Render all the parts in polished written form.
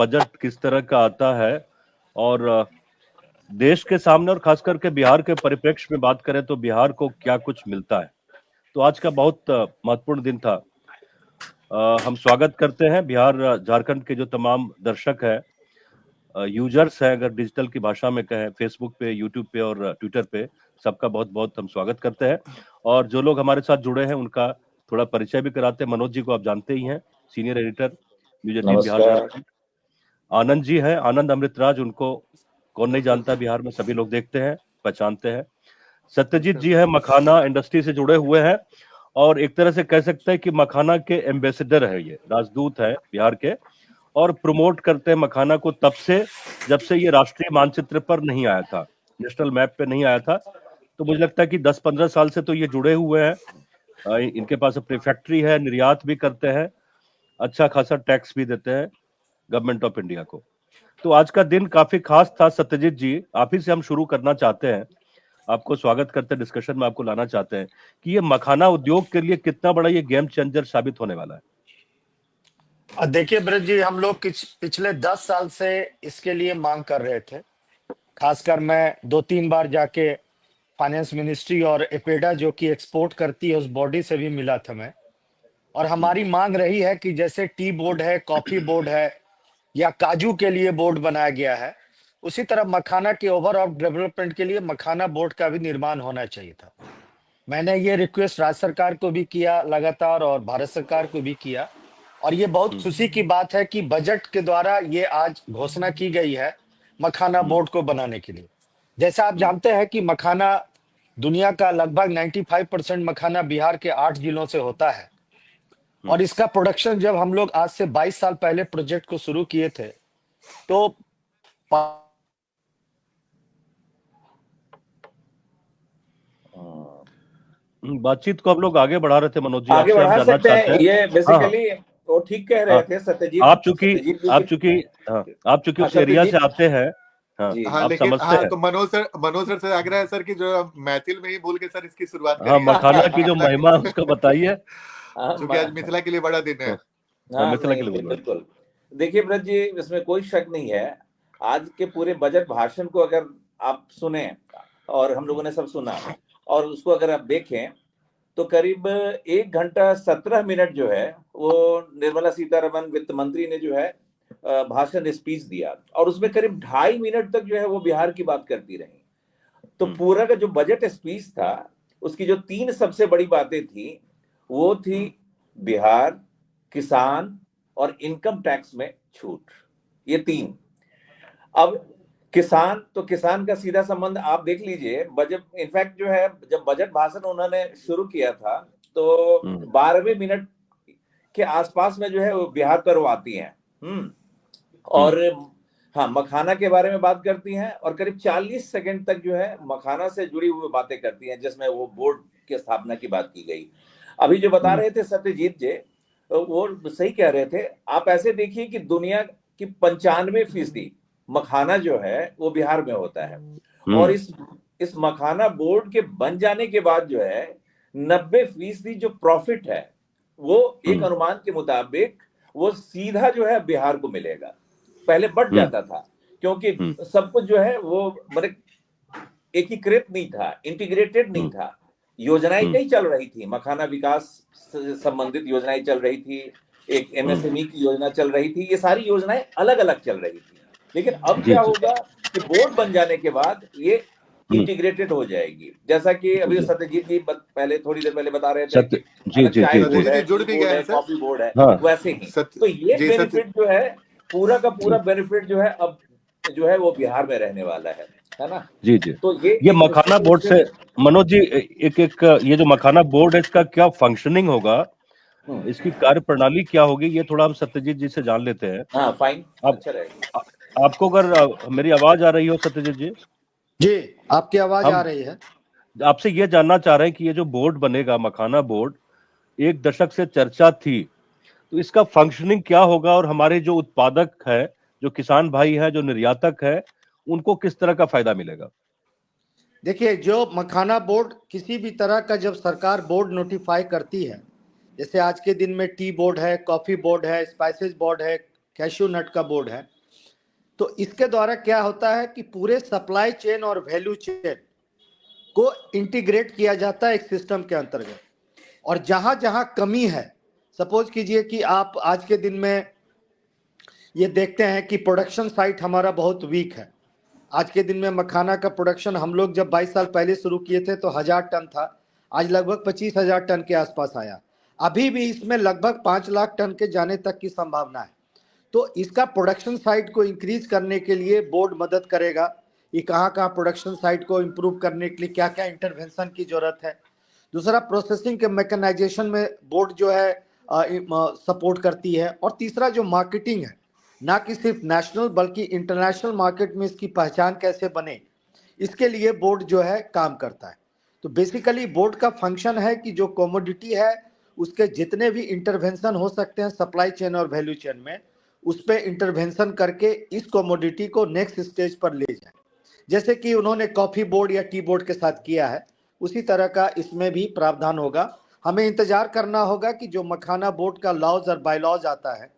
Budget किस तरह का आता है और देश के सामने और खास करके बिहार के परिप्रेक्ष्य में बात करें तो बिहार को क्या कुछ मिलता है। तो आज का बहुत महत्वपूर्ण दिन था। हम स्वागत करते हैं बिहार झारखंड के जो तमाम दर्शक है, यूजर्स हैं, अगर डिजिटल की भाषा में कहें, फेसबुक पे, यूट्यूब पे और ट्विटर पे, सबका बहुत बहुत हम स्वागत करते हैं। और जो लोग हमारे साथ जुड़े हैं उनका थोड़ा परिचय भी कराते हैं। मनोज जी को आप जानते ही हैं, सीनियर एडिटर न्यूज 18 बिहार नमस्कार। झारखंड। आनंद जी हैं, आनंद अमृतराज, उनको कौन नहीं जानता, बिहार में सभी लोग देखते हैं, पहचानते हैं। सत्यजीत जी है, मखाना इंडस्ट्री से जुड़े हुए हैं और एक तरह से कह सकते हैं कि मखाना के एम्बेसडर है, ये राजदूत है बिहार के, और प्रमोट करते हैं मखाना को तब से जब से ये राष्ट्रीय मानचित्र पर नहीं आया था, नेशनल मैप पे नहीं आया था। तो मुझे लगता है कि 10-15 साल से तो ये जुड़े हुए हैं। इनके पास अपनी फैक्ट्री है, निर्यात भी करते हैं, अच्छा खासा टैक्स भी देते हैं गवर्नमेंट ऑफ इंडिया को। तो आज का दिन काफी खास था। सत्यजीत जी, आप ही से हम शुरू करना चाहते हैं, आपको स्वागत करते हैं, डिस्कशन में आपको लाना चाहते हैं कि ये मखाना उद्योग के लिए कितना बड़ा ये गेम चेंजर साबित होने वाला है। देखिए ब्रज जी, हम लोग पिछले 10 साल से इसके लिए मांग कर रहे थे। खासकर मैं 2-3 बार जाके फाइनेंस मिनिस्ट्री और एपेडा जो कि एक्सपोर्ट करती है उस बॉडी से भी मिला था मैं। और हमारी मांग रही है कि जैसे टी बोर्ड है, कॉफी बोर्ड है या काजू के लिए बोर्ड बनाया गया है, उसी तरह मखाना के ओवरऑल डेवलपमेंट के लिए मखाना बोर्ड का भी निर्माण होना चाहिए था। मैंने ये रिक्वेस्ट राज्य सरकार को भी किया लगातार और भारत सरकार को भी किया। और ये बहुत खुशी की बात है कि बजट के द्वारा ये आज घोषणा की गई है मखाना बोर्ड को बनाने के लिए। जैसा आप जानते हैं कि मखाना दुनिया का लगभग 95% मखाना बिहार के 8 जिलों से होता है। और इसका प्रोडक्शन जब हम लोग आज से 22 साल पहले प्रोजेक्ट को शुरू किए थे तो बातचीत को हम लोग आगे बढ़ा रहे थे मनोज जी, आगे आपसे हम बढ़ा जानना सकते चाहते हैं। हैं। ये बेसिकली वो ठीक कह रहे थे सत्यजीत। आप चूंकि उस एरिया से आते हैं, आप समझते हैं। तो मनोज सर से आग्रह है सर कि जो मैथिल में ही बोल के सर इसकी शुरुआत हाँ, करिए। मखाना की जो महिमा है उसको बताइए, क्योंकि आज मिथिला के लिए बड़ा दिन है। मिथिला के लिए बिल्कुल। देखिए ब्रज जी, इसमें कोई शक नहीं है। आज के पूरे बजट भाषण को अगर आप सुने, और हम लोगों ने सब सुना, और उसको अगर आप देखें तो करीब 1 घंटा 17 मिनट जो है वो निर्मला सीतारमण वित्त मंत्री ने जो है भाषण स्पीच दिया, और उसमें करीब 2.5 मिनट तक जो है वो बिहार की बात करती रही। तो पूरा का जो बजट स्पीच था उसकी जो 3 सबसे बड़ी बातें थी वो थी बिहार, किसान और इनकम टैक्स में छूट। ये 3। अब किसान, तो किसान का सीधा संबंध आप देख लीजिए। बजट इनफैक्ट जो है, जब बजट भाषण उन्होंने शुरू किया था तो 12वें मिनट के आसपास में जो है वो बिहार पर वो आती हैं और हाँ, मखाना के बारे में बात करती हैं, और करीब 40 सेकंड तक जो है मखाना से जुड़ी हुई बातें करती हैं, जिसमें वो बोर्ड की स्थापना की बात की गई। अभी जो बता रहे थे सत्यजीत जी, वो सही कह रहे थे। आप ऐसे देखिए कि दुनिया की 95% मखाना जो है वो बिहार में होता है, और इस मखाना बोर्ड के बन जाने के बाद जो है 90% जो प्रॉफिट है वो एक अनुमान के मुताबिक वो सीधा जो है बिहार को मिलेगा। पहले बढ़ जाता था क्योंकि सब कुछ जो है वो मतलब एकीकृत नहीं था, इंटीग्रेटेड नहीं था। योजनाएं कई चल रही थी, मखाना विकास से संबंधित योजनाएं चल रही थी, एक एमएसएमई की योजना चल रही थी, ये सारी योजनाएं अलग अलग चल रही थी। लेकिन अब क्या होगा कि बोर्ड बन जाने के बाद ये इंटीग्रेटेड हो जाएगी। जैसा कि अभी सत्यजीत जी पहले थोड़ी देर पहले बता रहे थे कि चाय बोर्ड है, टी बोर्ड है, कॉफी बोर्ड है, वैसे ही तो ये बेनिफिट जो है पूरा का पूरा बेनिफिट जो है अब जो है वो बिहार में रहने वाला है ना। जी। तो ये मखाना बोर्ड से मनोज जी, एक ये जो मखाना बोर्ड है इसका क्या फंक्शनिंग होगा, इसकी कार्य प्रणाली क्या होगी, ये थोड़ा हम सत्यजीत जी से जान लेते हैं। हाँ, फाइन, अच्छा रहेगा। आपको अगर मेरी आवाज आ रही हो सत्यजीत जी? जी, आपकी आवाज आ रही है। आपसे ये जानना चाह रहे हैं कि ये जो बोर्ड बनेगा, मखाना बोर्ड, 1 दशक से चर्चा थी, तो इसका फंक्शनिंग क्या होगा और हमारे जो उत्पादक है, जो किसान भाई है, जो निर्यातक है, उनको किस तरह का फायदा मिलेगा? देखिए, जो मखाना बोर्ड किसी भी तरह का जब सरकार बोर्ड नोटिफाई करती है, जैसे आज के दिन में टी बोर्ड है, कॉफी बोर्ड है, स्पाइसेस बोर्ड है, कैश्यू नट का बोर्ड है। तो इसके द्वारा क्या होता है कि पूरे सप्लाई चेन और वैल्यू चेन को इंटीग्रेट किया जाता है एक सिस्टम के अंतर्गत। और जहां जहां कमी है, सपोज कीजिए कि आप आज के दिन में ये देखते हैं कि प्रोडक्शन साइट हमारा बहुत वीक है। आज के दिन में मखाना का प्रोडक्शन हम लोग जब 22 साल पहले शुरू किए थे तो 1000 टन था, आज लगभग 25,000 टन के आसपास आया। अभी भी इसमें लगभग 5 लाख टन के जाने तक की संभावना है। तो इसका प्रोडक्शन साइट को इंक्रीज करने के लिए बोर्ड मदद करेगा कि कहाँ कहाँ प्रोडक्शन साइट को इम्प्रूव करने के लिए क्या क्या इंटरवेंशन की जरूरत है। दूसरा, प्रोसेसिंग के मैकेनाइजेशन में बोर्ड जो है सपोर्ट करती है। और तीसरा जो मार्केटिंग है, ना कि सिर्फ नेशनल बल्कि इंटरनेशनल मार्केट में इसकी पहचान कैसे बने, इसके लिए बोर्ड जो है काम करता है। तो बेसिकली बोर्ड का फंक्शन है कि जो कमोडिटी है उसके जितने भी इंटरवेंशन हो सकते हैं सप्लाई चेन और वैल्यू चेन में, उस पर इंटरवेंशन करके इस कमोडिटी को नेक्स्ट स्टेज पर ले जाए। जैसे कि उन्होंने कॉफी बोर्ड या टी बोर्ड के साथ किया है, उसी तरह का इसमें भी प्रावधान होगा। हमें इंतजार करना होगा कि जो मखाना बोर्ड का लॉज और बायलॉज आता है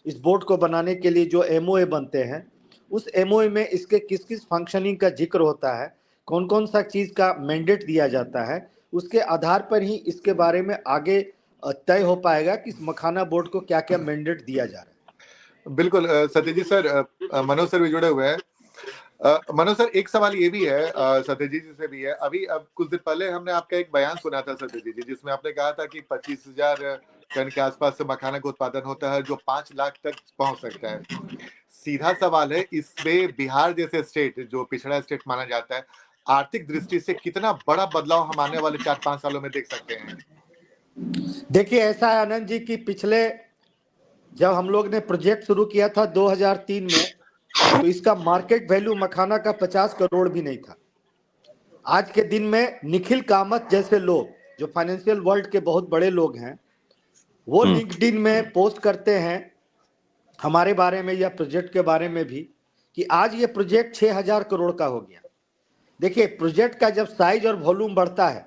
इस बोर्ड को बनाने के लिए, जो एमओए बनते हैं, उस एमओए में इसके किस किस फंक्शनिंग का जिक्र होता है, कौन कौन सा चीज़ का मैंडेट दिया जाता है, उसके आधार पर ही इसके बारे में आगे तय हो पाएगा कि इस मखाना बोर्ड को क्या क्या मैंडेट दिया जा रहा है। बिल्कुल सत्यजीत सर, मनोज सर भी जुड़े हुए हैं। मनोज सर, एक सवाल ये भी है सत्यजीत जी से भी है। अभी अब कुछ दिन पहले हमने आपका एक बयान सुना था सत्यजीत जी, जिसमें आपने कहा था कि 25,000 टन के आसपास से मखाना का उत्पादन होता है जो 5 लाख तक पहुंच सकता है। सीधा सवाल है, इसमें बिहार जैसे स्टेट जो पिछड़ा स्टेट माना जाता है, आर्थिक दृष्टि से कितना बड़ा बदलाव हम आने वाले 4-5 सालों में देख सकते हैं? देखिए, ऐसा है आनंद जी कि पिछले जब हम लोग ने प्रोजेक्ट शुरू किया था 2003 में, तो इसका मार्केट वैल्यू मखाना का 50 करोड़ भी नहीं था। आज के दिन में निखिल कामत जैसे लोग जो फाइनेंशियल वर्ल्ड के बहुत बड़े लोग हैं, वो लिंक्डइन में पोस्ट करते हैं हमारे बारे में या प्रोजेक्ट के बारे में भी कि आज ये प्रोजेक्ट 6000 करोड़ का हो गया। देखिए, प्रोजेक्ट का जब साइज और वॉल्यूम बढ़ता है,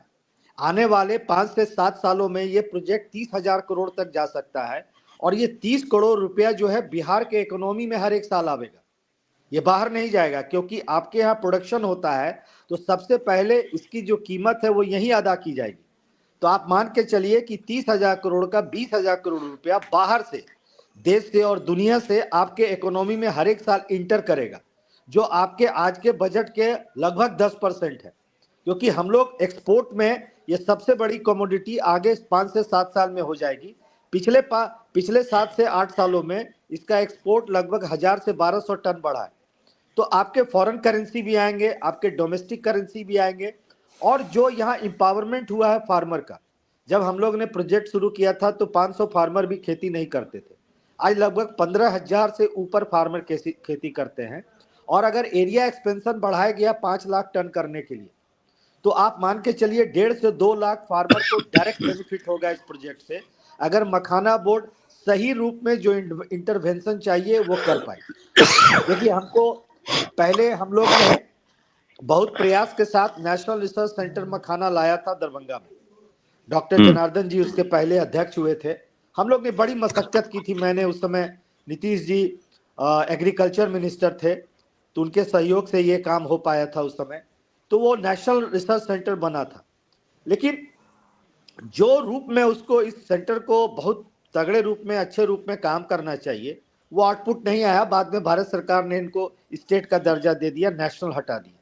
आने वाले 5 से 7 सालों में ये प्रोजेक्ट 30,000 करोड़ तक जा सकता है। और ये 30 करोड़ रुपया जो है बिहार के इकोनॉमी में हर एक साल आवेगा, ये बाहर नहीं जाएगा। क्योंकि आपके यहाँ प्रोडक्शन होता है तो सबसे पहले इसकी जो कीमत है वो यहीं अदा की जाएगी। तो आप मान के चलिए कि 30,000 करोड़ का 20,000 करोड़ रुपया बाहर से, देश से और दुनिया से आपके इकोनॉमी में हर एक साल इंटर करेगा, जो आपके आज के बजट के लगभग 10% है। क्योंकि हम लोग एक्सपोर्ट में ये सबसे बड़ी कमोडिटी आगे 5 से 7 साल में हो जाएगी। पिछले 7 से 8 सालों में इसका एक्सपोर्ट लगभग 1000 से 1200 टन बढ़ा है। तो आपके फॉरेन करेंसी भी आएंगे, आपके डोमेस्टिक करेंसी भी आएंगे। और जो यहाँ एम्पावरमेंट हुआ है फार्मर का, जब हम लोग ने प्रोजेक्ट शुरू किया था तो 500 फार्मर भी खेती नहीं करते थे, आज लगभग 15,000 से ऊपर फार्मर खेती करते हैं। और अगर एरिया एक्सपेंशन बढ़ाया गया 5 लाख टन करने के लिए, तो आप मान के चलिए 1.5 से 2 लाख फार्मर को डायरेक्ट बेनिफिट होगा इस प्रोजेक्ट से, अगर मखाना बोर्ड सही रूप में जो इंटरवेंशन चाहिए वो कर पाए। देखिए, हमको पहले हम लोग ने बहुत प्रयास के साथ नेशनल रिसर्च सेंटर मखाना लाया था दरभंगा में। डॉक्टर जनार्दन जी उसके पहले अध्यक्ष हुए थे। हम लोग ने बड़ी मशक्कत की थी। मैंने उस समय, नीतीश जी एग्रीकल्चर मिनिस्टर थे, तो उनके सहयोग से ये काम हो पाया था उस समय। तो वो नेशनल रिसर्च सेंटर बना था, लेकिन जो रूप में उसको, इस सेंटर को बहुत तगड़े रूप में, अच्छे रूप में काम करना चाहिए, वो आउटपुट नहीं आया। बाद में भारत सरकार ने इनको स्टेट का दर्जा दे दिया, नेशनल हटा दिया।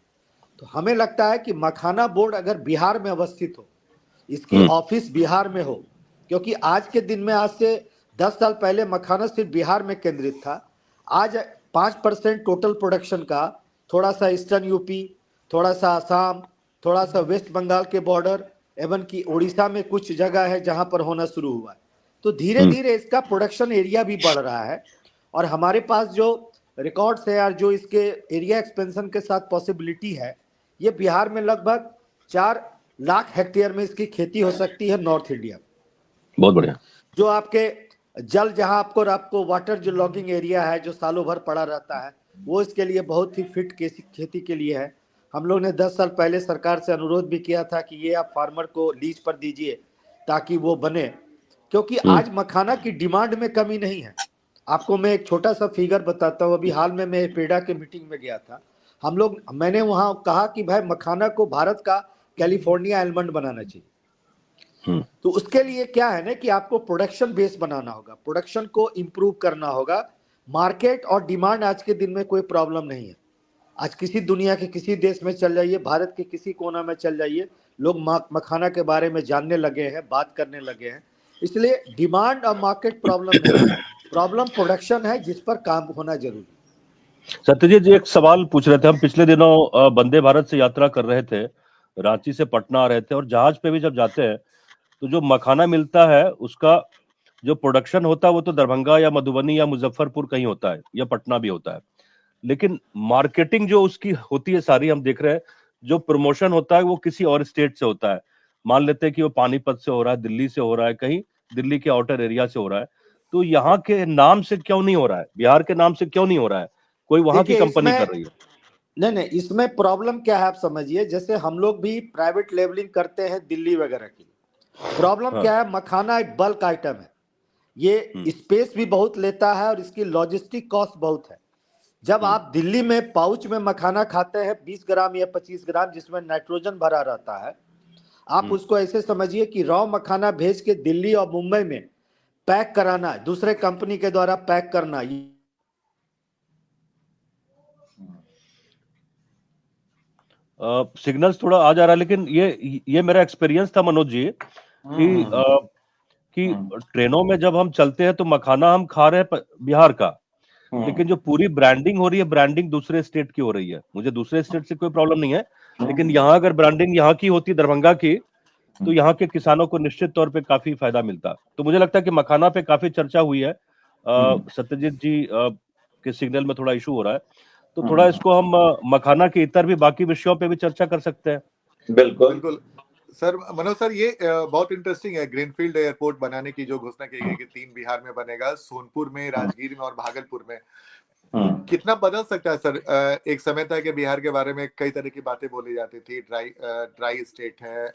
तो हमें लगता है कि मखाना बोर्ड अगर बिहार में अवस्थित हो, इसकी ऑफिस बिहार में हो, क्योंकि आज के दिन में, आज से 10 साल पहले मखाना सिर्फ बिहार में केंद्रित था। आज 5% टोटल प्रोडक्शन का, थोड़ा सा ईस्टर्न यूपी, थोड़ा सा आसाम, थोड़ा सा वेस्ट बंगाल के बॉर्डर, एवं की उड़ीसा में कुछ जगह है जहां पर होना शुरू हुआ है। तो धीरे धीरे इसका प्रोडक्शन एरिया भी बढ़ रहा है। और हमारे पास जो रिकॉर्ड्स है और जो इसके एरिया एक्सपेंशन के साथ पॉसिबिलिटी है, ये बिहार में लगभग 4 लाख हेक्टेयर में इसकी खेती हो सकती है नॉर्थ इंडिया में। बहुत बढ़िया। जो आपके जल, जहां आपको वाटर जो लॉगिंग एरिया है जो सालों भर पड़ा रहता है, वो इसके लिए बहुत ही फिट खेती के लिए है। हम लोग ने 10 साल पहले सरकार से अनुरोध भी किया था कि ये आप फार्मर को लीज पर दीजिए ताकि वो बने। क्योंकि आज मखाना की डिमांड में कमी नहीं है, आपको मैं एक छोटा सा फिगर बताता हूँ। अभी हाल में मैं एपेडा के मीटिंग में गया था। मैंने वहाँ कहा कि भाई मखाना को भारत का कैलिफोर्निया आलमंड बनाना चाहिए। तो उसके लिए क्या है ना कि आपको प्रोडक्शन बेस बनाना होगा, प्रोडक्शन को इम्प्रूव करना होगा। मार्केट और डिमांड आज के दिन में कोई प्रॉब्लम नहीं है। आज किसी दुनिया के किसी देश में चल जाइए, भारत के किसी कोना में चल जाइए, लोग मखाना के बारे में जानने लगे हैं, बात करने लगे हैं। इसलिए डिमांड और मार्केट प्रॉब्लम नहीं है, प्रॉब्लम प्रोडक्शन है, जिस पर काम होना जरूरी है। सत्यजीत जी एक सवाल पूछ रहे थे। हम पिछले दिनों वंदे भारत से यात्रा कर रहे थे, रांची से पटना आ रहे थे, और जहाज पे भी जब जाते हैं तो जो मखाना मिलता है उसका जो प्रोडक्शन होता है वो तो दरभंगा या मधुबनी या मुजफ्फरपुर कहीं होता है, या पटना भी होता है, लेकिन मार्केटिंग जो उसकी होती है सारी हम देख रहे हैं, जो प्रमोशन होता है वो किसी और स्टेट से होता है। मान लेते हैं कि वो पानीपत से हो रहा है, दिल्ली से हो रहा है, कहीं दिल्ली के आउटर एरिया से हो रहा है। तो यहाँ के नाम से क्यों नहीं हो रहा है, बिहार के नाम से क्यों नहीं हो रहा है? कोई वहां की देखिए कंपनी इसमें कर रही है। नहीं, इसमें प्रॉब्लम क्या है आप समझिए। जैसे हम लोग भी प्राइवेट लेबलिंग करते हैं दिल्ली वगैरह की। प्रॉब्लम क्या है, मखाना एक बल्क आइटम है, ये स्पेस भी बहुत लेता है और इसकी लॉजिस्टिक कॉस्ट बहुत है। जब आप दिल्ली में पाउच में मखाना खाते हैं 20 ग्राम या 25 ग्राम, जिसमें नाइट्रोजन भरा रहता है, आप उसको ऐसे समझिए कि रॉ मखाना भेज के दिल्ली और मुंबई में पैक कराना, दूसरे कंपनी के द्वारा पैक करना। सिग्नल्स थोड़ा आ जा रहा है, लेकिन ये मेरा एक्सपीरियंस था मनोज जी कि ट्रेनों में जब हम चलते हैं तो मखाना हम खा रहे हैं बिहार का, लेकिन जो पूरी ब्रांडिंग हो रही है, ब्रांडिंग दूसरे स्टेट की हो रही है। मुझे दूसरे स्टेट से कोई प्रॉब्लम नहीं है, लेकिन यहाँ अगर ब्रांडिंग यहाँ की होती, दरभंगा की, तो यहाँ के किसानों को निश्चित तौर पे काफी फायदा मिलता। तो मुझे लगता है कि मखाना पे काफी चर्चा हुई है। सत्यजीत जी के सिग्नल में थोड़ा इशू हो रहा है, तो थोड़ा इसको हम मखाना के इतर भी बाकी विषयों पे भी चर्चा कर सकते हैं। बिल्कुल बिल्कुल सर। मनोज सर, ये बहुत इंटरेस्टिंग है, ग्रीनफील्ड एयरपोर्ट बनाने की जो घोषणा की गई कि 3 बिहार में बनेगा, सोनपुर में, राजगीर में और भागलपुर में। कितना बदल सकता है सर? एक समय था कि बिहार के बारे में कई तरह की बातें बोली जाती थी, ड्राई स्टेट है,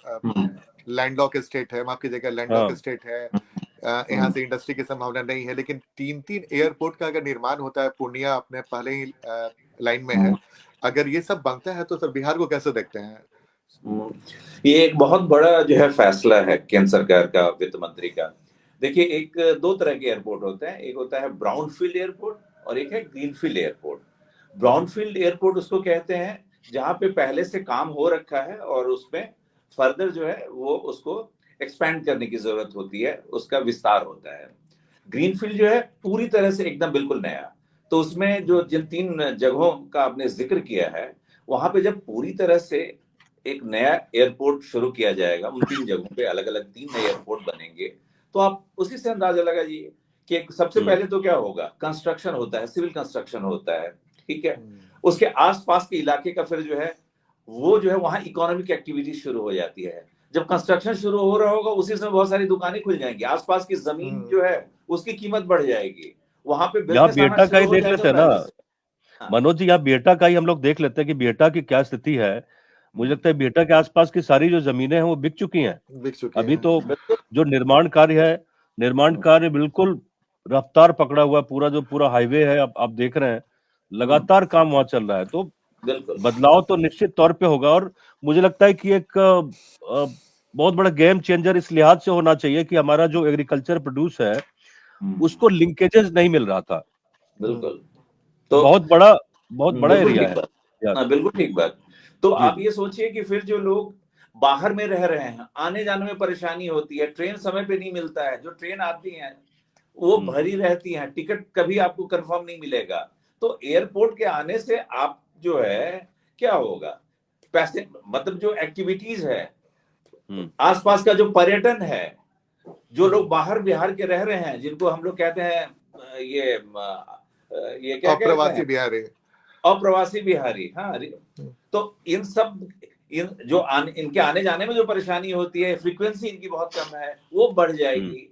लैंडलॉक स्टेट है, माफ कीजिएगा, लैंडलॉक स्टेट है, यहाँ से इंडस्ट्री की संभावना नहीं है। लेकिन 3 एयरपोर्ट का अगर निर्माण होता है, पूर्णिया अपने पहले ही लाइन में है, अगर ये सब बनता है तो सर बिहार को कैसे देखते हैं? ये एक बहुत बड़ा जो है फैसला है केंद्र सरकार का, वित्त मंत्री का। देखिए, एक 2 तरह के एयरपोर्ट होते हैं, एक होता है ब्राउनफील्ड एयरपोर्ट और एक है ग्रीनफील्ड एयरपोर्ट। ब्राउनफील्ड एयरपोर्ट उसको कहते हैं जहां पे पहले से काम हो रखा है और उसमें फर्दर जो है वो उसको एक्सपैंड करने की जरूरत होती है, उसका विस्तार होता है। ग्रीनफील्ड जो है पूरी तरह से एकदम बिल्कुल नया। तो उसमें जो जिन 3 जगहों का आपने जिक्र किया है, वहां पे जब पूरी तरह से एक नया एयरपोर्ट शुरू किया जाएगा, उन 3 जगहों पे अलग अलग 3 नए एयरपोर्ट बनेंगे, तो आप उसी से अंदाजा लगाइए कि सबसे पहले तो क्या होगा, कंस्ट्रक्शन होता है, सिविल कंस्ट्रक्शन होता है, ठीक है। उसके आसपास के इलाके का फिर जो है वो जो है वहां इकोनॉमिक एक्टिविटी शुरू हो जाती है। जब कंस्ट्रक्शन शुरू हो रहा होगा उसी समय बहुत सारी दुकानें खुल जाएंगी, आसपास की जमीन जो है उसकी कीमत बढ़ जाएगी, वहां पे यहाँ बिजनेस आना बेटा का ही शुरू हो देख जाएगा लेते हैं पहले ना से। मनोज जी, यहाँ बेटा का ही हम लोग देख लेते हैं कि बेटा की क्या स्थिति है। मुझे लगता है बेटा के आसपास की सारी जो जमीनें हैं वो बिक चुकी हैं। बिक चुके अभी हैं। तो जो निर्माण कार्य है, निर्माण कार्य बिल्कुल रफ्तार पकड़ा हुआ है। पूरा जो पूरा हाईवे है, आप देख रहे हैं, लगातार काम वहां चल रहा है। तो बिल्कुल बदलाव तो निश्चित तौर पे होगा, और मुझे लगता है कि एक बहुत बड़ा गेम चेंजर इस लिहाज से होना चाहिए कि हमारा जो एग्रीकल्चर प्रोड्यूस है उसको लिंकेजेस नहीं मिल रहा था। बिल्कुल। तो बहुत बड़ा बिल्कुल एरिया ठीक है यार। बात, बिल्कुल ठीक बात। तो जी आप ये सोचिए कि फिर जो लोग बाहर में रह रहे हैं, आने जाने में परेशानी होती है, ट्रेन समय पे नहीं मिलता है, जो ट्रेन आती है वो भरी रहती है, टिकट कभी आपको कंफर्म नहीं मिलेगा। तो एयरपोर्ट के आने से आप जो है क्या होगा, पैसे मतलब जो एक्टिविटीज है, आसपास का जो पर्यटन है, जो लोग बाहर बिहार के रह रहे हैं, जिनको हम लोग कहते हैं ये क्या कहते अप्रवासी हैं, बिहारी, अप्रवासी बिहारी। हाँ, तो इन सब इनके आने जाने में जो परेशानी होती है, फ्रीक्वेंसी इनकी बहुत कम है, वो बढ़ जाएगी।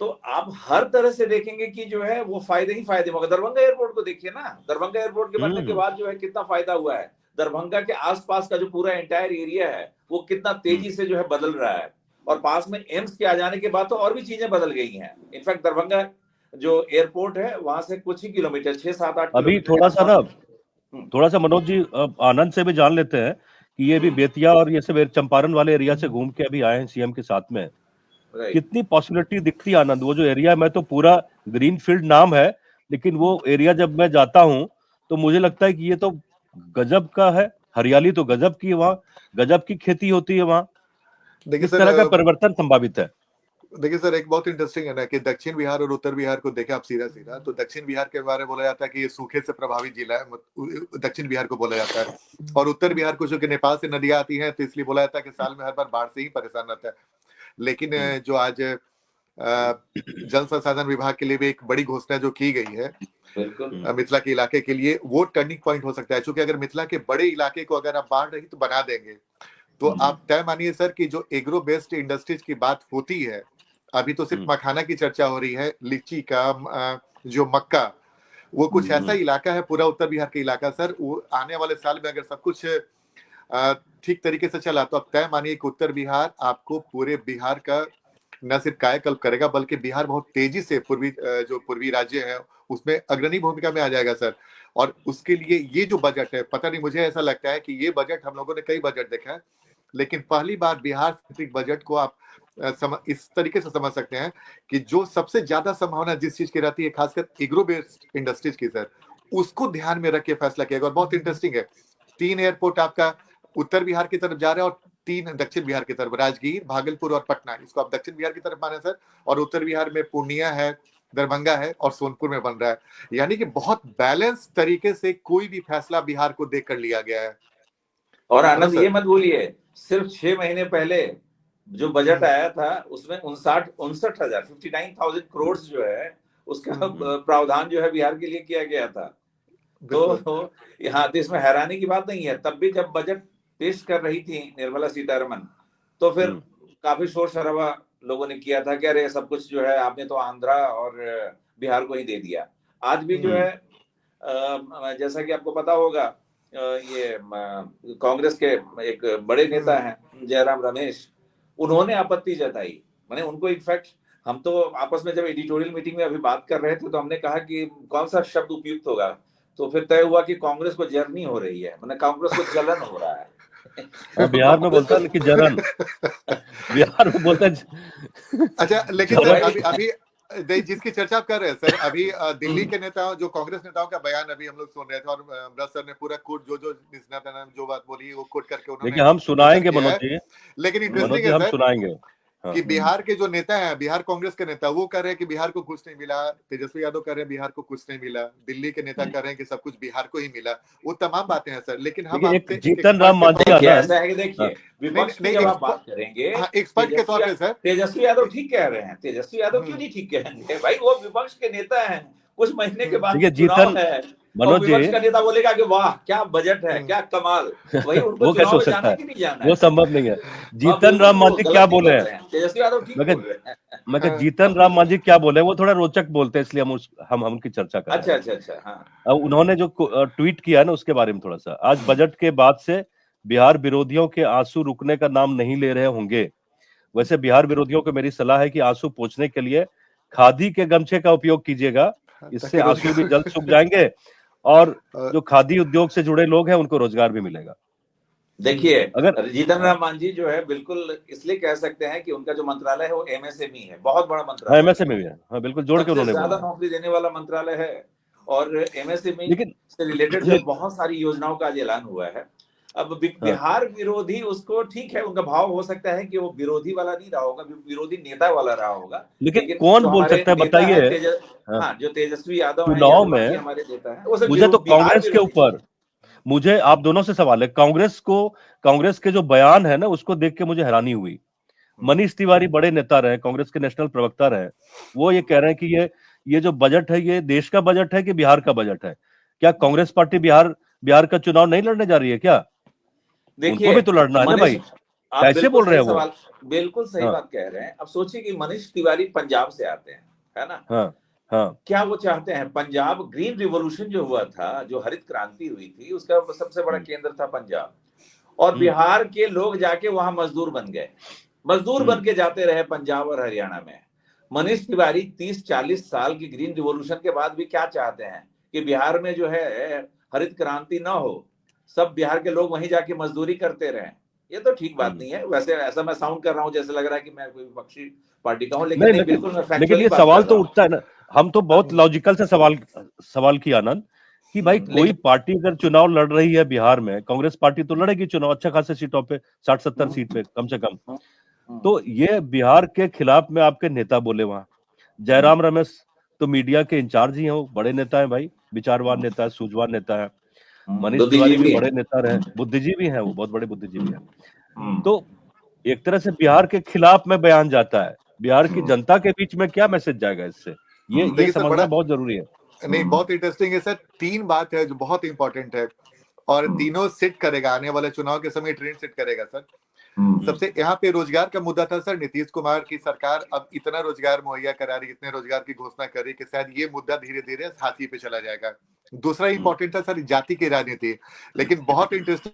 तो आप हर तरह से देखेंगे कि जो है वो फायदे ही फायदे होगा। दरभंगा एयरपोर्ट को देखिए ना, दरभंगा एयरपोर्ट के बनने के बाद जो है कितना फायदा हुआ है, दरभंगा के आसपास का जो पूरा एंटायर एरिया है वो कितना तेजी से जो है बदल रहा है, और पास में एम्स के आ जाने के बाद तो और भी चीजें बदल गई हैं। इनफैक्ट दरभंगा जो एयरपोर्ट है वहां से कुछ ही किलोमीटर, 6-7-8 अभी किलोमीटर थोड़ा के सा ना, आसपास। थोड़ा सा मनोज जी आनंद से भी जान लेते हैं कि ये भी बेतिया और ये सब चंपारण वाले एरिया से घूम के अभी आए हैं सीएम के साथ में। राइट। कितनी पॉसिबिलिटी दिखती है आनंद, वो जो एरिया, मैं तो पूरा ग्रीन फील्ड नाम है, लेकिन वो एरिया जब मैं जाता हूँ तो मुझे लगता है कि ये तो गजब का है, हरियाली तो गजब की है वहाँ, गजब की खेती होती है वहाँ। देखिए किस तरह का सर, परिवर्तन संभावित है? देखिए सर, एक बहुत इंटरेस्टिंग है ना कि दक्षिण बिहार और उत्तर बिहार को देखें आप सीधा सीधा, तो दक्षिण बिहार के बारे में बोला जाता है कि ये सूखे से प्रभावित जिला है, दक्षिण बिहार को बोला जाता है। और उत्तर बिहार को जो कि नेपाल से नदियां आती हैं, तो इसलिए बोला जाता है कि साल में हर बार बाढ़ से ही परेशान रहता है। लेकिन जो आज जल संसाधन विभाग के लिए भी एक बड़ी घोषणा जो की गई है बिल्कुल। मिथिला के इलाके के लिए, वो टर्निंग पॉइंट हो सकता है। क्योंकि अगर मिथिला के बड़े इलाके को अगर आप बाढ़ रही तो बना देंगे, तो आप तय मानिए सर कि जो एग्रो बेस्ड इंडस्ट्रीज की बात होती है, अभी तो सिर्फ मखाना की चर्चा हो रही है, लीची का, जो मक्का, वो कुछ ऐसा इलाका है पूरा उत्तर बिहार का इलाका सर, वो आने वाले साल में अगर सब कुछ ठीक तरीके से चला तो आप तय मानिए कि उत्तर बिहार आपको पूरे बिहार का न सिर्फ कायाकल्प करेगा, बल्कि बिहार बहुत तेजी से जो पूर्वी राज्य है उसमें अग्रणी भूमिका में आ जाएगा सर। और उसके लिए ये जो बजट है, पता नहीं, मुझे ऐसा लगता है कि ये बजट, हम लोगों ने कई बजट देखा है, लेकिन पहली बार बिहार सेंट्रिक बजट को आप इस तरीके से समझ सकते हैं कि जो सबसे ज्यादा संभावना जिस चीज की रहती है, खासकर एग्रो बेस्ड इंडस्ट्रीज की सर, उसको ध्यान में रख के फैसला किया गया। और बहुत इंटरेस्टिंग है, 3 एयरपोर्ट आपका उत्तर बिहार की तरफ जा रहे हैं और 3 दक्षिण बिहार की तरफ, राजगीर, भागलपुर और पटना, इसको आप दक्षिण बिहार की तरफ माने सर। और उत्तर बिहार में पूर्णिया है, दरभंगा है और सोनपुर में बन रहा है। यानी कि बहुत बैलेंस तरीके से कोई भी फैसला बिहार को देकर लिया गया है। और आनंद ये मत भूलिए, सिर्फ 6 महीने पहले जो बजट आया था उसमें 59,000 करोड़ जो है उसका प्रावधान जो है बिहार के लिए किया गया था। तो यहाँ तो इसमें हैरानी की बात नहीं है। तब भी जब बजट पेश कर रही थी निर्मला सीतारमण, तो फिर काफी शोर शराबा लोगों ने किया था कि अरे सब कुछ जो है आपने तो आंध्रा और बिहार को ही दे दिया। आज भी जो है जैसा कि आपको पता होगा, ये कांग्रेस के एक बड़े नेता हैं जयराम रमेश, उन्होंने आपत्ति जताई। मैंने उनको इनफैक्ट, हम तो आपस में जब एडिटोरियल मीटिंग में अभी बात कर रहे थे तो हमने कहा कि कौन सा शब्द उपयुक्त होगा, तो फिर तय हुआ कि कांग्रेस को जर्नी हो रही है, मैंने कांग्रेस को जलन हो रहा है। बिहार में बोलता है कि जलन, बिहार में बोलता है। अच्छा, लेकिन सर अभी जिसकी चर्चा आप कर रहे हैं सर, अभी दिल्ली के नेताओं, जो कांग्रेस नेताओं का बयान अभी हम लोग सुन रहे थे, और अमृत सर ने पूरा कोट जो नेता ने जो बात बोली वो कोट करके उन्होंने, देखिए हम सुनाएंगे मनोज जी, लेकिन इंटरेस्टिंग है हम सर सुनाएंगे कि बिहार के जो नेता हैं, बिहार कांग्रेस के नेता, वो कह रहे हैं कि बिहार को कुछ नहीं मिला, तेजस्वी यादव कह रहे हैं बिहार को कुछ नहीं मिला, दिल्ली के नेता कह रहे हैं कि सब कुछ बिहार को ही मिला। वो तमाम बातें हैं सर, लेकिन हम आपसे जीतन राम मांझी, ऐसा है कि देखिए विपक्ष की जब आप बात करेंगे, एक्सपर्ट के तौर पे सर, तेजस्वी यादव ठीक कह रहे हैं। तेजस्वी यादव क्यों नहीं ठीक कहेंगे भाई, वो विपक्ष के नेता हैं। कुछ महीने के बाद चुनाव है, मनोज जी, विपक्ष का नेता बोलेगा कि वाह क्या बजट है, क्या कमाल, वही उनको वो चुनाव में जाना है कि नहीं जाना है, वो संभव नहीं है। जीतन राम मांझी क्या बोले हैं, तेजस्वी यादव ठीक बोल रहे हैं। मैं जीतन राम मांझी क्या बोले, वो थोड़ा रोचक बोलते हैं, इसलिए हम उनकी चर्चा कर रहे हैं। अच्छा, हाँ। अब उन्होंने जो ट्वीट किया है ना, उसके बारे में थोड़ा सा, आज बजट के बाद से बिहार विरोधियों के आंसू रुकने का नाम नहीं ले रहे होंगे। वैसे बिहार विरोधियों को मेरी सलाह है कि आंसू पोंछने के लिए खादी के गमछे का उपयोग कीजिएगा, इससे आंसू भी जल्द सूख जाएंगे और जो खादी उद्योग से जुड़े लोग हैं उनको रोजगार भी मिलेगा। देखिए, अगर जीतन राम मांझी जो है, बिल्कुल इसलिए कह सकते हैं कि उनका जो मंत्रालय है वो एमएसएमई है, बहुत बड़ा मंत्रालय है, एमएसएमई है। हाँ, बिल्कुल जोड़ के उन्होंने बोला, ज्यादा नौकरी देने वाला मंत्रालय है। और एमएसएमई से रिलेटेड जो बहुत सारी योजनाओं का ऐलान हुआ है। अब बिहार विरोधी, उसको ठीक है, उनका भाव हो सकता है कि वो विरोधी वाला नहीं रहा होगा, विरोधी नेता वाला रहा होगा, लेकिन कौन बोल सकता है बताइए। हाँ, जो तेजस्वी यादव चुनाव में हमारे नेता है, मुझे तो कांग्रेस के ऊपर, मुझे आप दोनों से सवाल है, कांग्रेस के जो बयान है ना, उसको देख के मुझे हैरानी हुई। मनीष तिवारी बड़े नेता रहे, कांग्रेस के नेशनल प्रवक्ता रहे, वो ये कह रहे हैं कि ये जो बजट है, ये देश का बजट है कि बिहार का बजट है? क्या कांग्रेस पार्टी बिहार का चुनाव नहीं लड़ने जा रही है क्या? देखिए, उनको भी तो लड़ना है ना भाई, कैसे बोल रहे हैं वो? बिल्कुल सही बात कह रहे हैं। अब सोचिए कि मनीष तिवारी पंजाब से आते हैं, है ना? हाँ। क्या वो चाहते हैं, पंजाब ग्रीन रिवॉल्यूशन जो हुआ था, जो हरित क्रांति हुई थी, उसका सबसे बड़ा केंद्र था पंजाब, और बिहार के लोग जाके वहां मजदूर बन गए, मजदूर बन के जाते रहे पंजाब और हरियाणा में। मनीष तिवारी 30-40 साल की ग्रीन रिवॉल्यूशन के बाद भी क्या चाहते हैं कि बिहार में जो है हरित क्रांति ना हो, सब बिहार के लोग वहीं जाके मजदूरी करते रहें। ये तो ठीक बात नहीं है। वैसे ऐसा मैं साउंड कर रहा हूं जैसे लग रहा है कि मैं कोई विपक्षी पार्टी का हूं, लेकिन नहीं, बिल्कुल मैं लेकिन फैक्चुअली ये बात सवाल कर तो रहा हूं। उठता है ना, हम तो बहुत लॉजिकल से सवाल किया आनंद कि भाई कोई पार्टी अगर चुनाव लड़ रही है बिहार में, कांग्रेस पार्टी तो लड़ेगी चुनाव अच्छा खासे सीटों पे, 60-70 सीट पे कम से कम। तो ये बिहार के खिलाफ में आपके नेता बोले वहां, जयराम रमेश तो मीडिया के इंचार्ज ही हैं, वो बड़े नेता है भाई, विचारवान नेता है, सूझवान नेता है। मनीष तिवारी भी बड़े नेता रहे, बुद्धिजीवी हैं, वो बहुत बड़े बुद्धिजीवी हैं। तो एक तरह से बिहार के खिलाफ में बयान जाता है, बिहार की जनता के बीच में क्या मैसेज जाएगा इससे, ये समझना बहुत जरूरी है। नहीं, बहुत इंटरेस्टिंग है सर। 3 बात है जो बहुत इंपॉर्टेंट है और तीनों सेट करेगा, आने वाले चुनाव के समय ट्रेंड सेट करेगा सर। सबसे यहाँ पे रोजगार का मुद्दा था सर। नीतीश कुमार की सरकार अब इतना रोजगार मुहैया करा रही, इतने रोजगार की घोषणा कर रही कि शायद ये मुद्दा धीरे धीरे हाथी पे चला जाएगा। दूसरा इंपॉर्टेंट था सर जाति की राजनीति, लेकिन बहुत इंटरेस्टिंग।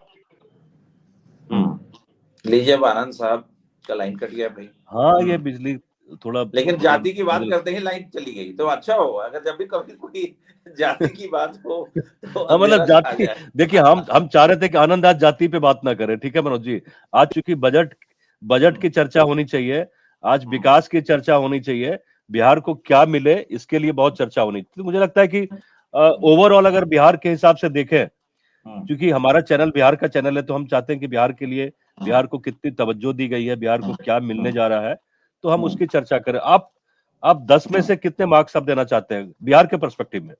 लीजिए आनंद साहब का लाइन कट गया भाई। हाँ, ये बिजली थोड़ा, लेकिन जाति की बात करते ही लाइन चली गई, तो अच्छा हो अगर जब भी कभी कोई जाति की बात हो तो मतलब जाति, देखिए हम चाह रहे थे कि आनंद आज जाति पे बात ना करे, ठीक है मनोज जी। आज चूंकि बजट की चर्चा होनी चाहिए, आज विकास की चर्चा होनी चाहिए, बिहार को क्या मिले इसके लिए बहुत चर्चा होनी। तो मुझे लगता है कि ओवरऑल अगर बिहार के हिसाब से देखें, क्योंकि हमारा चैनल बिहार का चैनल है, तो हम चाहते हैं कि बिहार के लिए, बिहार को कितनी तवज्जो दी गई है, बिहार को क्या मिलने जा रहा है, तो हम उसकी चर्चा करें। आप 10 में से कितने मार्क्स आप देना चाहते हैं बिहार के पर्सपेक्टिव में?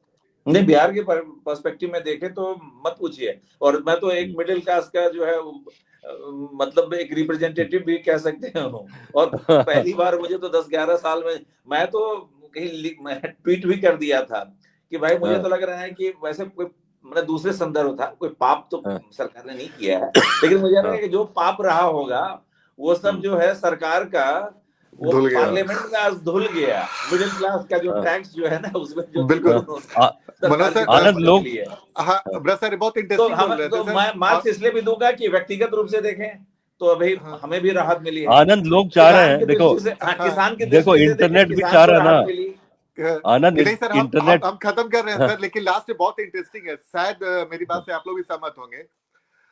नहीं, बिहार के पर्सपेक्टिव में देखें तो मत पूछिए। और मैं तो एक मिडिल क्लास का जो है मतलब एक रिप्रेजेंटेटिव भी कह सकते हैं। और पहली बार मुझे तो 10-11 साल में मैं तो कहीं ट्वीट भी कर दिया था कि भाई मुझे तो लग रहा है कि वैसे कोई मतलब दूसरे संदर्भ था, कोई पाप तो सरकार ने नहीं किया है, लेकिन मुझे लग रहा है कि जो पाप रहा होगा वो सब जो है सरकार का वो पार्लियामेंट में आज धुल गया। मिडिल क्लास का जो टैक्स जो है ना उसमें जो बिल्कुल आनंद लोग, हाँ सर बहुत इंटरेस्टिंग बोल रहे थे। तो मैं मार्क्स इसलिए भी दूंगा कि व्यक्तिगत रूप से देखें तो अभी हमें भी राहत मिली है। आनंद लोग चाह रहे हैं, देखो किसान की देखो इंटरनेट भी चाह रहा है ना आनंद, नहीं सर इंटरनेट हम खत्म कर रहे हैं सर, लेकिन लास्ट में बहुत इंटरेस्टिंग है, शायद मेरी बात से आप लोग भी सहमत होंगे।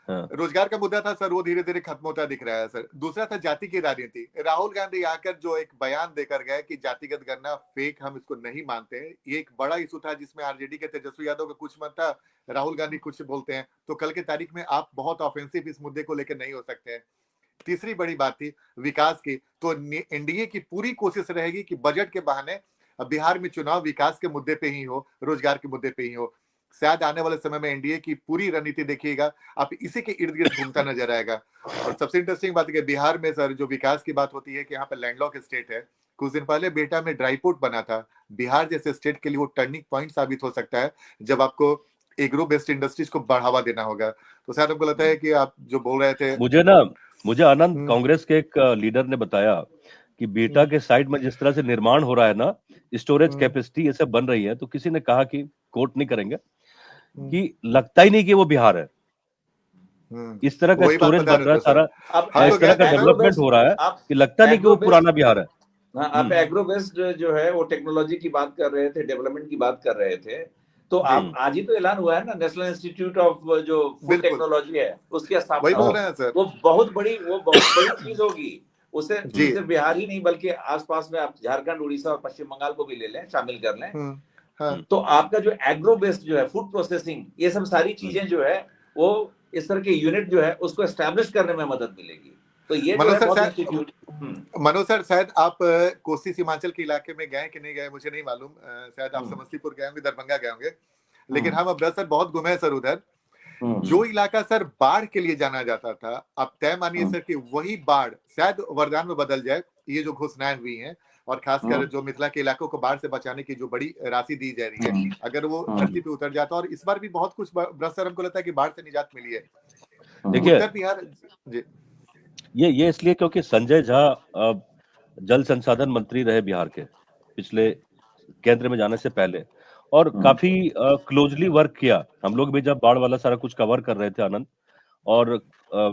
रोजगार का मुद्दा था सर, वो धीरे धीरे खत्म होता दिख रहा है सर। दूसरा था जाति की राजनीति। राहुल गांधी आकर जो एक बयान देकर गए कि जातिगत गणना फेक, हम इसको नहीं मानते हैं, ये एक बड़ा इशू था जिसमें आरजेडी के तेजस्वी यादव का कुछ मत था, राहुल गांधी कुछ बोलते हैं, तो कल की तारीख में आप बहुत ऑफेंसिव इस मुद्दे को लेकर नहीं हो सकते हैं। तीसरी बड़ी बात थी विकास की, तो एनडीए की पूरी कोशिश रहेगी कि बजट के बहाने बिहार में चुनाव विकास के मुद्दे पे ही हो, रोजगार के मुद्दे पे ही हो। शायद आने वाले समय में एनडीए की पूरी रणनीति देखिएगा आप इसी के इर्द गिर्द घूमता नजर आएगा। और सबसे इंटरेस्टिंग बात है बिहार में सर जो विकास की बात होती है कि यहाँ पे लैंडलॉक स्टेट है। कुछ दिन पहले बेटा में ड्राई पोर्ट बना था। बिहार जैसे स्टेट के लिए वो टर्निंग पॉइंट साबित हो सकता है जब आपको एग्रो बेस्ड इंडस्ट्रीज को बढ़ावा देना होगा। तो शायद हमको लगता है कि आप जो बोल रहे थे, मुझे आनंद कांग्रेस के एक लीडर ने बताया कि बेटा के साइड में जिस तरह से निर्माण हो रहा है ना, स्टोरेज कैपेसिटी ये सब बन रही है, तो किसी ने कहा कि कोट नहीं करेंगे कि लगता ही नहीं कि वो बिहार है। इस तरह का स्टोरेज बन रहा है सारा, इस तरह का डेवलपमेंट हो रहा है कि लगता नहीं कि वो पुराना बिहार है। हाँ, आप एग्रो बेस्ड जो है वो टेक्नोलॉजी की बात कर रहे थे, डेवलपमेंट की बात कर रहे थे, तो आप आज ही तो ऐलान हुआ है ना नेशनल इंस्टीट्यूट ऑफ जो फूड टेक्नोलॉजी है उसकी स्थापना। वो बहुत बड़ी चीज होगी। उसे बिहार ही नहीं बल्कि आसपास में आप झारखंड, उड़ीसा और पश्चिम बंगाल को भी ले लें, शामिल कर लें। तो आपका जो एग्रो बेस्ड जो है फूड प्रोसेसिंग, ये सब सारी चीजें जो है वो इस तरह के यूनिट जो है उसको एस्टैब्लिश करने में मदद मिलेगी। तो ये मनोज सर शायद आप कोसी सीमांचल के इलाके में गए कि नहीं गए मुझे नहीं मालूम, शायद आप समस्तीपुर गए होंगे, दरभंगा गए होंगे, लेकिन हम अब सर बहुत घूमे सर उधर। जो इलाका सर बाढ़ के लिए जाना जाता था, अब तय मानिए सर कि वही बाढ़ शायद वरदान में बदल जाए। ये जो घोषणाएं हुई हैं और खासकर जो मिथिला के इलाकों को बाढ़ से बचाने की जो बड़ी राशि दी जा रही है, अगर वो धरती पे उतर जाता, और इस बार भी बहुत कुछ सर हमको लगता है कि बाढ़ से निजात मिली है। देखिए उत्तर बिहार ये इसलिए क्योंकि संजय झा जल संसाधन मंत्री रहे बिहार के पिछले केंद्र में जाने से पहले, और काफी क्लोजली वर्क किया। हम लोग भी जब बाढ़ वाला सारा कुछ कवर कर रहे थे आनंद, और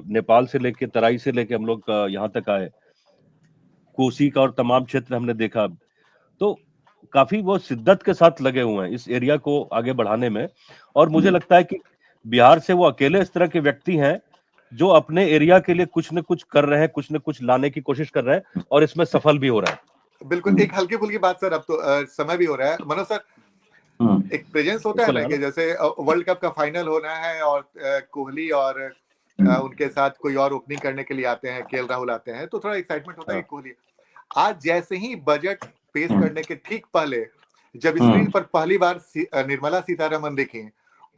नेपाल से लेके तराई से लेके हम लोग यहाँ तक आए, कोसी का और तमाम क्षेत्र हमने देखा, तो काफी वो शिद्दत के साथ लगे हुए हैं इस एरिया को आगे बढ़ाने में। और मुझे लगता है कि बिहार से वो अकेले इस तरह के व्यक्ति हैं जो अपने एरिया के लिए कुछ न कुछ कर रहे हैं, कुछ न कुछ लाने की कोशिश कर रहे हैं और इसमें सफल भी हो रहा है। बिल्कुल। एक हल्की फुल्की बात सर, अब तो समय भी हो रहा है। मनोज सर, एक प्रेजेंस होता है ना कि जैसे वर्ल्ड कप का फाइनल होना है और कोहली और उनके साथ कोई और ओपनिंग करने के लिए आते हैं, केएल राहुल आते हैं, तो थोड़ा एक्साइटमेंट होता है कि कोहली। आज जैसे ही बजट पेश करने के ठीक पहले जब स्क्रीन पर पहली बार निर्मला सीतारमन दिखी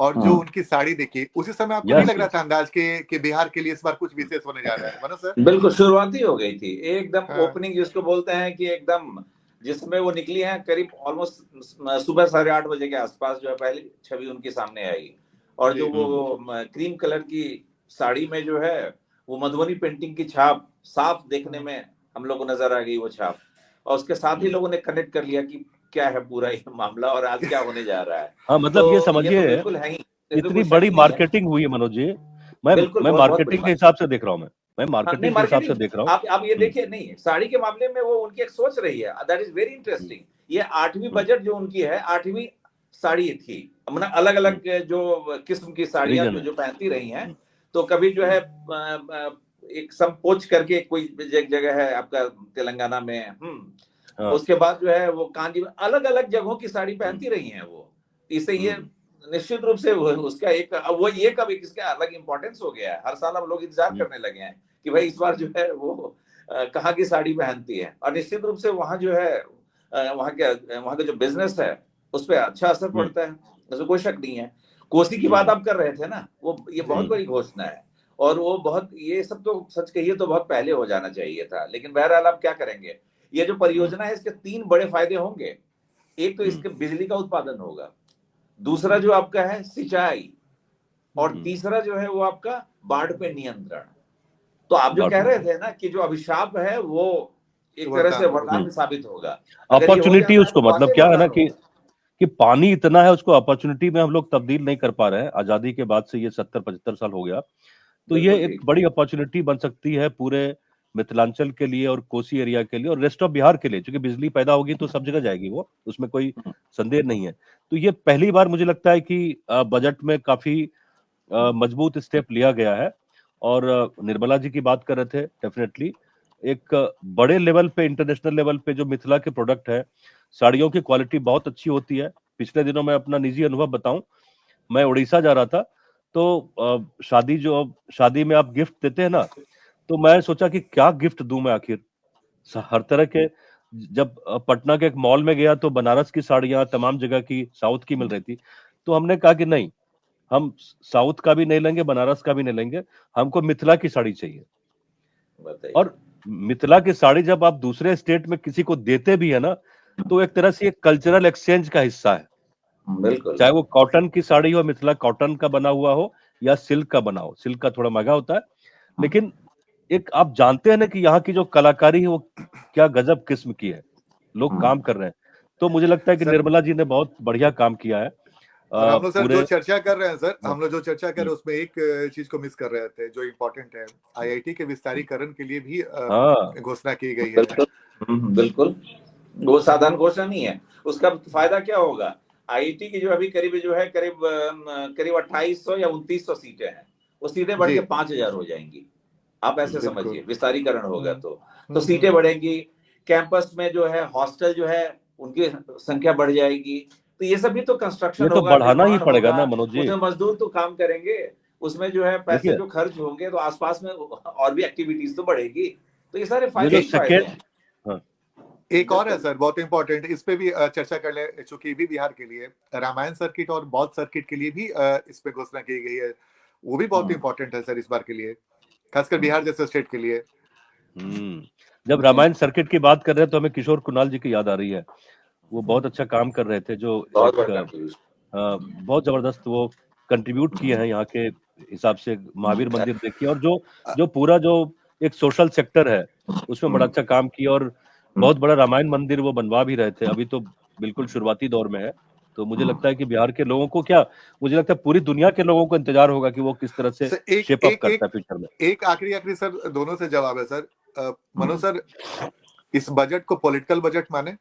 और जो उनकी साड़ी दिखी, उसी समय आपको नहीं लग रहा था अंदाज कि बिहार के लिए इस बार कुछ विशेष होने जा रहा है? मनोज सर, बिल्कुल शुरुआती हो गई थी एकदम। ओपनिंग जिसको बोलते हैं कि एकदम, जिसमें वो निकली है करीब ऑलमोस्ट सुबह 8:30 बजे के आसपास जो है पहली छवि उनकी सामने आई। और जो वो क्रीम कलर की साड़ी में जो है वो मधुबनी पेंटिंग की छाप साफ देखने में हम लोग को नजर आ गई वो छाप। और उसके साथ ही लोगों ने कनेक्ट कर लिया कि क्या है पूरा ये मामला और आज क्या होने जा रहा है। हाँ, मतलब ये समझिए बिल्कुल है ही, इतनी बड़ी मार्केटिंग हुई है मनोज जी। मैं मार्केटिंग के हिसाब से देख रहा हूँ। मैं मार्केटिंग के हिसाब से देख रहा हूँ। आप ये देखिए, नहीं साड़ी के मामले में वो उनकी एक सोच रही है, दैट इज वेरी इंटरेस्टिंग। ये 8वीं बजट जो उनकी है, 8वीं साड़ी थी। मतलब अलग अलग जो किस्म की साड़ियां जो पहनती रही हैं। तो कभी जो है एक संपोच करके कोई जगह है आपका तेलंगाना में, उसके बाद जो है वो कांजी में अलग अलग जगहों की साड़ी पहनती रही हैं वो। इससे ये निश्चित रूप से उसका एक वो ये कभी इसका अलग इंपॉर्टेंस हो गया है। हर साल अब लोग इंतजार करने लगे हैं कि भाई इस बार जो है वो कहाँ की साड़ी पहनती है। और निश्चित रूप से वहाँ जो है वहाँ का जो बिजनेस है उस पर अच्छा असर पड़ता है, उसमें कोई शक नहीं है। कोसी की बात आप कर रहे थे ना, वो ये बहुत बड़ी घोषणा है। और वो बहुत, ये सब तो सच कहिए तो बहुत पहले हो जाना चाहिए था, लेकिन बहरहाल आप क्या करेंगे। ये जो परियोजना है इसके 3 बड़े फायदे होंगे। एक तो इसके बिजली का उत्पादन होगा, दूसरा जो आपका है सिंचाई, और तीसरा जो है वो आपका बाढ़ पे नियंत्रण। तो आप जो कह रहे थे ना कि जो अभिशाप है वो एक तरह से वरदान साबित होगा। अपॉर्चुनिटी उसको, मतलब क्या है ना कि पानी इतना है उसको अपॉर्चुनिटी में हम लोग तब्दील नहीं कर पा रहे हैं। आजादी के बाद से ये 70-75 साल हो गया, तो ये एक बड़ी अपॉर्चुनिटी बन सकती है पूरे मिथिलांचल के लिए और कोसी एरिया के लिए और रेस्ट ऑफ बिहार के लिए, क्योंकि बिजली पैदा होगी तो सब जगह जाएगी वो, उसमें कोई संदेह नहीं है। तो ये पहली बार मुझे लगता है कि बजट में काफी मजबूत स्टेप लिया गया है। और निर्मला जी की बात कर रहे थे, डेफिनेटली एक बड़े लेवल पे, इंटरनेशनल लेवल पे जो मिथिला के प्रोडक्ट है, साड़ियों की क्वालिटी बहुत अच्छी होती है। पिछले दिनों मैं अपना निजी अनुभव बताऊं, मैं उड़ीसा जा रहा था, तो शादी में आप गिफ्ट देते हैं ना, तो मैं सोचा कि क्या गिफ्ट दूं मैं आखिर। हर तरह के, जब पटना के एक मॉल में गया तो बनारस की साड़ियां तमाम जगह की, साउथ की मिल रही थी। तो हमने कहा कि नहीं, हम साउथ का भी नहीं लेंगे, बनारस का भी नहीं लेंगे, हमको मिथिला की साड़ी चाहिए। और मिथिला की साड़ी जब आप दूसरे स्टेट में किसी को देते भी है ना, तो एक तरह से एक कल्चरल एक्सचेंज का हिस्सा है। बिल्कुल, चाहे वो कॉटन की साड़ी हो, मिथिला कॉटन का बना हुआ हो, या सिल्क का बना हो। सिल्क का थोड़ा महंगा होता है, लेकिन एक आप जानते हैं ना कि यहाँ की जो कलाकारी है वो क्या गजब किस्म की है, लोग काम कर रहे हैं। तो मुझे लगता है कि निर्मला जी ने बहुत बढ़िया काम किया है। और हम लोग सर जो चर्चा कर रहे हैं सर, हम लोग जो चर्चा कर रहे हैं उसमें एक चीज को मिस कर रहे थे जो इम्पोर्टेंट है। आईआईटी के विस्तारीकरण के लिए भी घोषणा की गई है। बिल्कुल, वो साधारण घोषणा नहीं है। उसका फायदा क्या होगा, आईआईटी की जो अभी करीब 2800 या 2900 सीटें हैं, वो सीटें बढ़ के 5000 हो जाएंगी। आप ऐसे समझिए, विस्तारीकरण होगा तो सीटें बढ़ेंगी। कैंपस में जो है हॉस्टल जो है उनकी संख्या बढ़ जाएगी। तो ये सब भी तो कंस्ट्रक्शन होगा, बढ़ाना ही पड़ेगा ना मनोज जी। उसमें मजदूर तो काम करेंगे, उसमें जो है पैसे जो खर्च होंगे तो आसपास में और भी एक्टिविटीज तो बढ़ेगी। तो ये सारे फायदे हैं। एक और है सर बहुत इंपॉर्टेंट, इस पे भी चर्चा कर ले, चूंकि भी बिहार के लिए रामायण सर्किट और बौद्ध सर्किट के लिए भी इस पे घोषणा की गई है। वो भी बहुत इंपॉर्टेंट है सर इस बार के लिए, खासकर बिहार जैसे स्टेट के लिए। जब रामायण सर्किट की बात कर रहे हैं तो हमें किशोर कुणाल जी की याद आ रही है। वो बहुत अच्छा काम कर रहे थे, जो बहुत जबरदस्त वो कंट्रीब्यूट किए हैं यहाँ के हिसाब से। महावीर मंदिर देखिए, और जो पूरा जो एक सोशल सेक्टर है उसमें बड़ा अच्छा काम किया, और बहुत बड़ा रामायण मंदिर वो बनवा भी रहे थे। अभी तो बिल्कुल शुरुआती दौर में है। तो मुझे लगता है कि बिहार के लोगों को क्या, मुझे लगता है पूरी दुनिया के लोगों को इंतजार होगा कि वो किस तरह से शेप अप करता है फ्यूचर में। एक आखिरी सर, दोनों से जवाब है सर। मनोज सर, इस बजट को पॉलिटिकल बजट माने?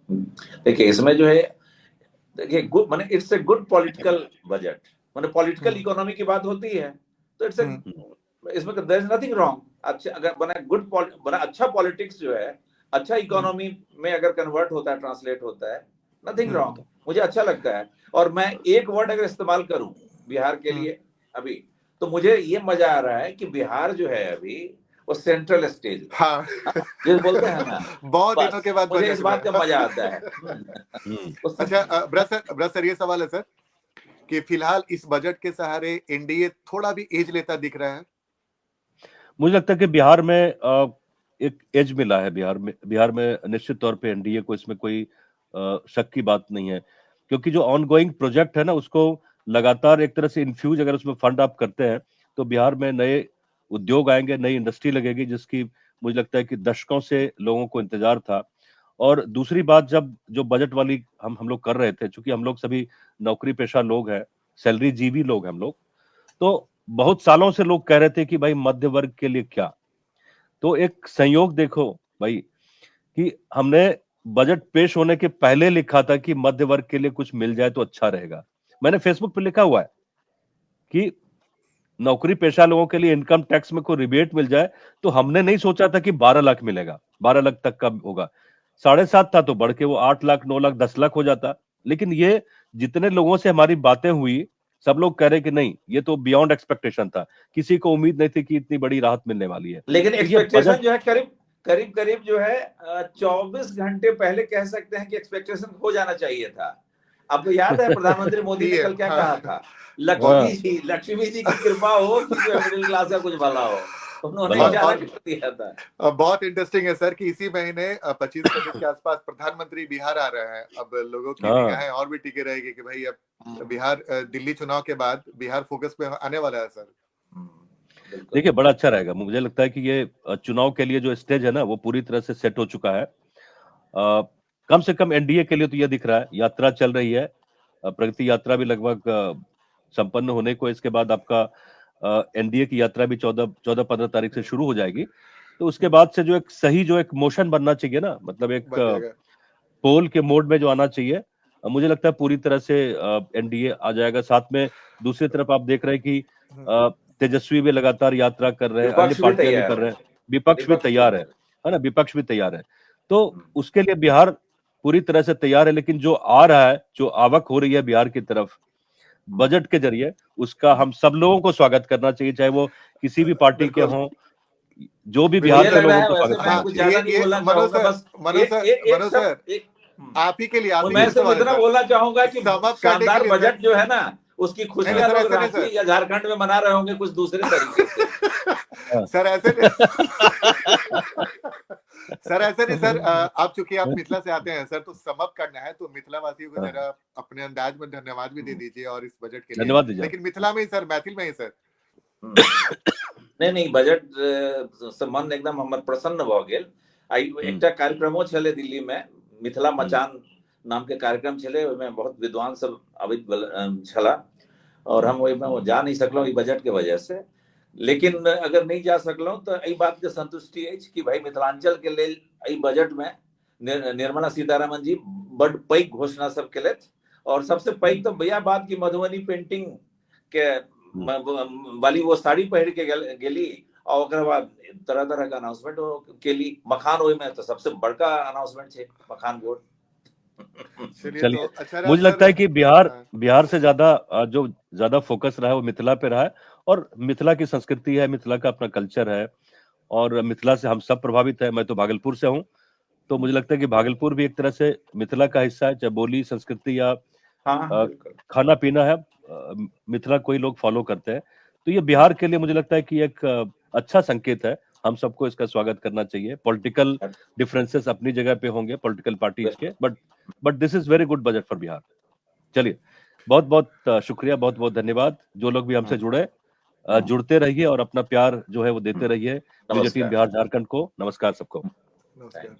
देखिए इसमें जो है, देखिए गुड माने it's a good political budget, माने पॉलिटिकल इकोनॉमी की बात होती है तो इट्स ए, इसमें देयर इज नथिंग रॉन्ग। अच्छा अगर बना गुड बना अच्छा पॉलिटिक्स जो है अच्छा इकोनॉमी में अगर कन्वर्ट होता है, ट्रांसलेट होता है, नथिंग रॉन्ग, मुझे अच्छा लगता है। और मैं एक वर्ड अगर इस्तेमाल करूं बिहार के लिए अभी, तो मुझे ये मजा आ रहा है कि बिहार जो है अभी वो सेंट्रल स्टेज, हाँ जो बोलते हैं ना, बहुत दिनों बस के बाद मुझे बजट इस बात का में। मजा आता है। अच्छा ब्रज सर ये सवाल है सर कि फिलहाल इस बजट के सहारे एनडीए थोड़ा भी एज लेता दिख रहा है? मुझे लगता है कि बिहार में एक एज मिला है। बिहार में निश्चित तौर पे एनडीए को इसमें कोई शक की बात नहीं है, क्योंकि जो ऑनगोइंग प्रोजेक्ट है ना उसको लगातार एक तरह से इन्फ्यूज अगर उसमें फंड आप करते हैं तो बिहार में नए उद्योग आएंगे, नई इंडस्ट्री लगेगी, जिसकी मुझे लगता है कि दशकों से लोगों को इंतजार था। और दूसरी बात, जब जो बजट वाली हम लोग कर रहे थे, चूंकि हम लोग सभी नौकरी पेशा लोग हैं, सैलरी जीवी लोग हैं हम लोग, तो बहुत सालों से लोग कह रहे थे कि भाई मध्य वर्ग के लिए क्या। तो एक संयोग देखो भाई कि हमने बजट पेश होने के पहले लिखा था कि मध्य वर्ग के लिए कुछ मिल जाए तो अच्छा रहेगा। मैंने फेसबुक पे लिखा हुआ है कि नौकरी पेशा लोगों के लिए इनकम टैक्स में कोई रिबेट मिल जाए। तो हमने नहीं सोचा था कि 12 लाख मिलेगा, 12 लाख तक का होगा। 7.5 था तो बढ़ के वो 8 लाख, 9 लाख, 10 लाख हो जाता। लेकिन ये जितने लोगों से हमारी बातें हुई, सब लोग कह रहे कि नहीं, ये तो बियॉन्ड एक्सपेक्टेशन था, किसी को उम्मीद नहीं थी कि इतनी बड़ी राहत मिलने वाली है। लेकिन तो ये एक्सपेक्टेशन बजट जो है करीब करीब जो है 24 घंटे पहले कह सकते हैं कि एक्सपेक्टेशन हो जाना चाहिए था। आपको याद है प्रधानमंत्री मोदी ने कल क्या कहा था? लक्ष्मी जी की कृपा हो कि जो मिडिल क्लास का कुछ भला हो, उन्होंने इशारा कर दिया था। बहुत इंटरेस्टिंग है सर कि इसी महीने 25 के आसपास प्रधानमंत्री बिहार आ रहे हैं। अब लोगों की निगाहें और भी टिके रहेगी कि भाई अब बिहार दिल्ली चुनाव के बाद बिहार फोकस पे आने वाला है सर। देखिए बड़ा अच्छा रहेगा। मुझे लगता है कि ये चुनाव के लिए जो स्टेज है ना वो पूरी तरह से सेट हो चुका है। कम से कम एनडीए के लिए तो यह दिख रहा है, यात्रा चल रही है, प्रगति यात्रा भी लगभग संपन्न होने को, इसके बाद आपका एनडीए की यात्रा भी 14-15 तारीख से शुरू हो जाएगी। तो उसके बाद से जो एक सही जो एक मोशन बनना चाहिए ना, मतलब एक पोल के मोड में जो आना चाहिए, मुझे लगता है पूरी तरह से एनडीए आ जाएगा। साथ में दूसरी तरफ आप देख रहे हैं कि तेजस्वी भी लगातार यात्रा कर रहे हैं, अन्य पार्टियां भी कर रहे हैं, विपक्ष भी तैयार है ना, विपक्ष भी तैयार है। तो उसके लिए बिहार पूरी तरह से तैयार है। लेकिन जो आ रहा है, जो आवक हो रही है बिहार की तरफ बजट के जरिए, उसका हम सब लोगों को स्वागत करना चाहिए, चाहे वो किसी भी पार्टी के हों, जो भी बिहार के लोगों को स्वागत करना कुछ ज्यादा नहीं बोलना चाहूंगा, बस एक आप ही के लिए मैं सिर्फ इतना बोलना चाहूंगा कि शानदार बजट जो है ना उसकी खुशियां लोग रांची या झारखंड में मना रहे होंगे कुछ दूसरे तरीके से। सर ऐसे नहीं सर, ऐसे नहीं सर। आप चूंकि आप मिथिला से आते हैं सर, तो सम अप करना है तो मिथिला वासियों को जरा अपने अंदाज में धन्यवाद भी दे दीजिए और इस बजट के लिए धन्यवाद दीजिए। लेकिन मिथिला में ही सर, मैथिल में ही सर। नहीं बजट से मन एकदम हमर प्रसन्न भ गेल। एकटा कार्यक्रमो छले दिल्ली में, मिथिला मचान नाम के कार्यक्रम छले, ओहिमे बहुत विद्वान सब अबैत छला और हम ओहिमे जा नहीं सकलहुं ई बजट के वजह से। लेकिन अगर नहीं जा सकलहुं तो एहि बात के संतुष्टि अछि कि भाई मिथिलांचल के लेल एहि बजट में निर्मला सीतारमण जी बड़ पैघ घोषणा सब केलथि। और सबसे पैघ तो भैया बात की मधुबनी पेंटिंग के वाली वो साड़ी पहन के गेली और ओकर बाद तरह तरह का अनाउंसमेंट केली। मखान ओहि में तो सबसे बड़का अनाउंसमेंट छे, मखान बोर्ड। चलिए तो मुझे लगता है कि बिहार से जो ज्यादा फोकस रहा है वो मिथिला पे रहा है, और मिथिला की संस्कृति है, मिथिला का अपना कल्चर है, और मिथिला से हम सब प्रभावित है। मैं तो भागलपुर से हूँ, तो मुझे लगता है कि भागलपुर भी एक तरह से मिथिला का हिस्सा है, चाहे बोली, संस्कृति या खाना पीना है, मिथिला कोई लोग फॉलो करते हैं। तो ये बिहार के लिए मुझे लगता है कि एक अच्छा संकेत है, हम सबको इसका स्वागत करना चाहिए। पॉलिटिकल डिफरेंसेस अपनी जगह पे होंगे पॉलिटिकल पार्टीज के, but this is very good budget for Bihar. चलिए, बहुत बहुत शुक्रिया, बहुत बहुत धन्यवाद। जो लोग भी हमसे जुड़ते रहिए और अपना प्यार जो है वो देते रहिए विजय टीम बिहार झारखंड को। नमस्कार सबको। नमस्कार।